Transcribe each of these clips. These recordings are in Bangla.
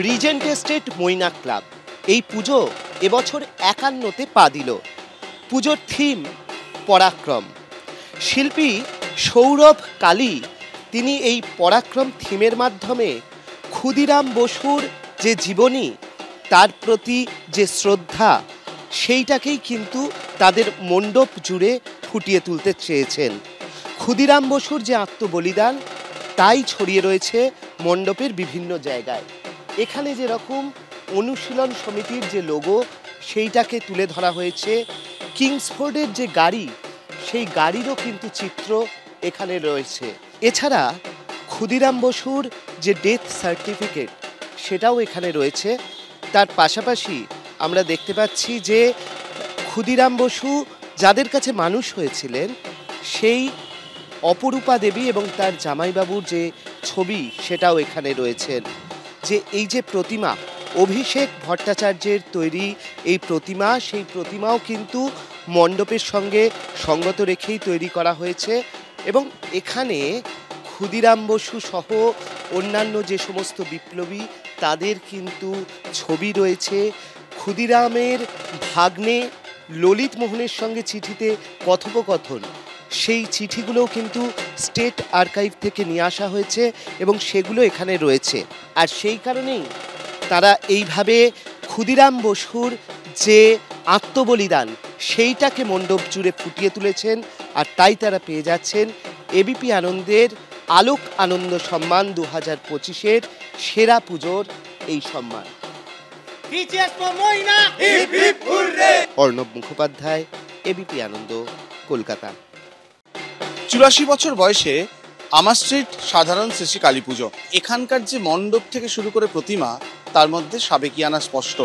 রিজেন্ট এস্টেট মৈনাক ক্লাব এই পুজো এবছর ৫১তে পা দিল। পুজোর থিম পরাক্রম। শিল্পী সৌরভ কালী তিনি এই পরাক্রম থিমের মাধ্যমে ক্ষুদিরাম বসুর যে জীবনী, তার প্রতি যে শ্রদ্ধা, সেইটাকেই কিন্তু তাদের মণ্ডপ জুড়ে ফুটিয়ে তুলতে চেয়েছেন। ক্ষুদিরাম বসুর যে আত্মবলিদান তাই ছড়িয়ে রয়েছে মণ্ডপের বিভিন্ন জায়গায়। এখানে যেরকম অনুশীলন সমিতির যে লোগো সেইটাকে তুলে ধরা হয়েছে, কিংসফোর্ডের যে গাড়ি সেই গাড়িরও কিন্তু চিত্র এখানে রয়েছে। এছাড়া ক্ষুদিরাম বসুর যে ডেথ সার্টিফিকেট সেটাও এখানে রয়েছে। তার পাশাপাশি আমরা দেখতে পাচ্ছি যে ক্ষুদিরাম বসু যাদের কাছে মানুষ হয়েছিলেন সেই অপরূপা দেবী এবং তার জামাইবাবুর যে ছবি সেটাও এখানে রয়েছেন। যে এই যে প্রতিমা অভিষেক ভট্টাচার্যের তৈরি এই প্রতিমা, সেই প্রতিমাও কিন্তু মণ্ডপের সঙ্গে সঙ্গত রেখেই তৈরি করা হয়েছে এবং এখানে ক্ষুদিরাম বসু সহ অন্যান্য যে সমস্ত বিপ্লবী তাদের কিন্তু ছবি রয়েছে। ক্ষুদিরামের ভাগ্নে ললিত মোহনের সঙ্গে চিঠিতে কথোপকথন, সেই চিঠিগুলোও কিন্তু স্টেট আর্কাইভ থেকে নিয়ে আসা হয়েছে এবং সেগুলো এখানে রয়েছে। আর সেই কারণেই তারা এইভাবে ক্ষুদিরাম বসুর যে আত্মবলিদান সেইটাকে মণ্ডপ জুড়ে ফুটিয়ে তুলেছেন। আর তাই তারা পেয়ে যাচ্ছেন এবিপি আনন্দের আলোক আনন্দ সম্মান ২০২৫-এর সেরা পুজোর এই সম্মান। অর্ণব মুখোপাধ্যায়, এবিপি আনন্দ, কলকাতা। ৮৪ বছর বয়সে আমার স্ট্রিট সাধারণ শ্রী কালী পুজো। এখানকার যে মণ্ডপ থেকে শুরু করে প্রতিমা, তার মধ্যে সাবেকিয়ানা স্পষ্ট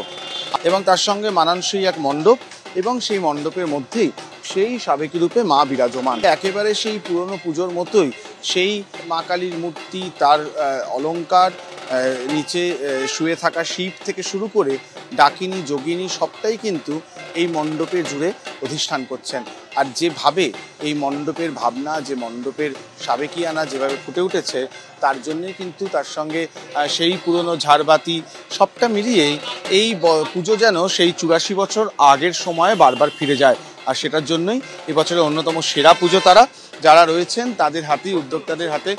এবং তার সঙ্গে মানানসই এক মণ্ডপ এবং সেই মণ্ডপের মধ্যেই সেই সাবেকি রূপে মা বিরাজমান। একেবারে সেই পুরনো পুজোর মতোই সেই মা কালীর মূর্তি, তার অলঙ্কার, নিচে শুয়ে থাকা শিব থেকে শুরু করে ডাকিনী যোগিনী সবটাই কিন্তু এই মণ্ডপে জুড়ে অধিষ্ঠান করছেন। আর যেভাবে এই মণ্ডপের ভাবনা, যে মণ্ডপের সাবেকিয়ানা যেভাবে ফুটে উঠেছে, তার জন্যই কিন্তু তার সঙ্গে সেই পুরনো ঝাড়বাতি সবটা মিলিয়েই এই পুজো যেন সেই ৮৪ বছর আগের সময়ে বারবার ফিরে যায়। আর সেটার জন্যই এবছরের অন্যতম সেরা পুজো তারা যারা রয়েছেন তাদের হাতেই, উদ্যোক্তাদের হাতে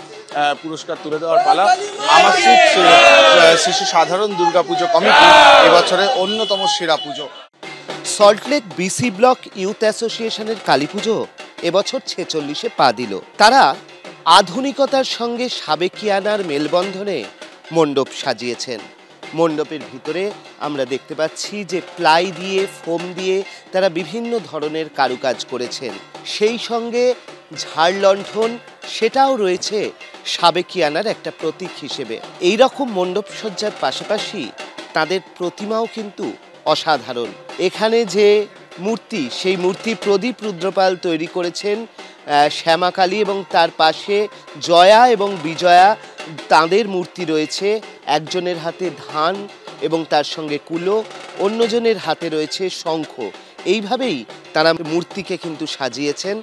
পুরস্কার তুলে দেওয়ার পালা। আমার শ্রী সাধারণ দুর্গাপুজো কমিটি এবছরের অন্যতম সেরা পুজো। সল্টলেক বিসি ব্লক ইউথ অ্যাসোসিয়েশনের কালী পুজো এবছর ৪৬-এ পা দিল। তারা আধুনিকতার সঙ্গে সাবেকিয়ানার মেলবন্ধনে মণ্ডপ সাজিয়েছেন। মণ্ডপের ভিতরে আমরা দেখতে পাচ্ছি যে প্লাই দিয়ে, ফোম দিয়ে তারা বিভিন্ন ধরনের কারুকাজ করেছেন। সেই সঙ্গে ঝাড় লণ্ঠন সেটাও রয়েছে সাবেকিয়ানার একটা প্রতীক হিসেবে। এই রকম মণ্ডপ সজ্জার পাশাপাশি তাদের প্রতিমাও কিন্তু অসাধারণ। এখানে যে মূর্তি, সেই মূর্তি প্রদীপ রুদ্রপাল তৈরি করেছেন। শ্যামাকালী এবং তার পাশে জয়া এবং বিজয়া, তাঁদের মূর্তি রয়েছে। একজনের হাতে ধান এবং তার সঙ্গে কুলো, অন্যজনের হাতে রয়েছে শঙ্খ। এইভাবেই তারা মূর্তিকে কিন্তু সাজিয়েছেন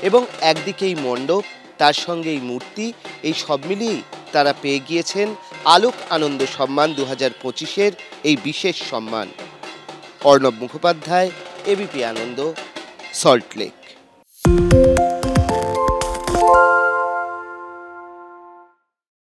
এবং একদিকে এই মণ্ডপ, তার সঙ্গে এই মূর্তি, এই সব মিলিয়েই তারা পেয়ে গিয়েছেন আলোক আনন্দ সম্মান ২০২৫-এর এই বিশেষ সম্মান। অর্ণব মুখোপাধ্যায়, এবিপি আনন্দ, সল্টলেক।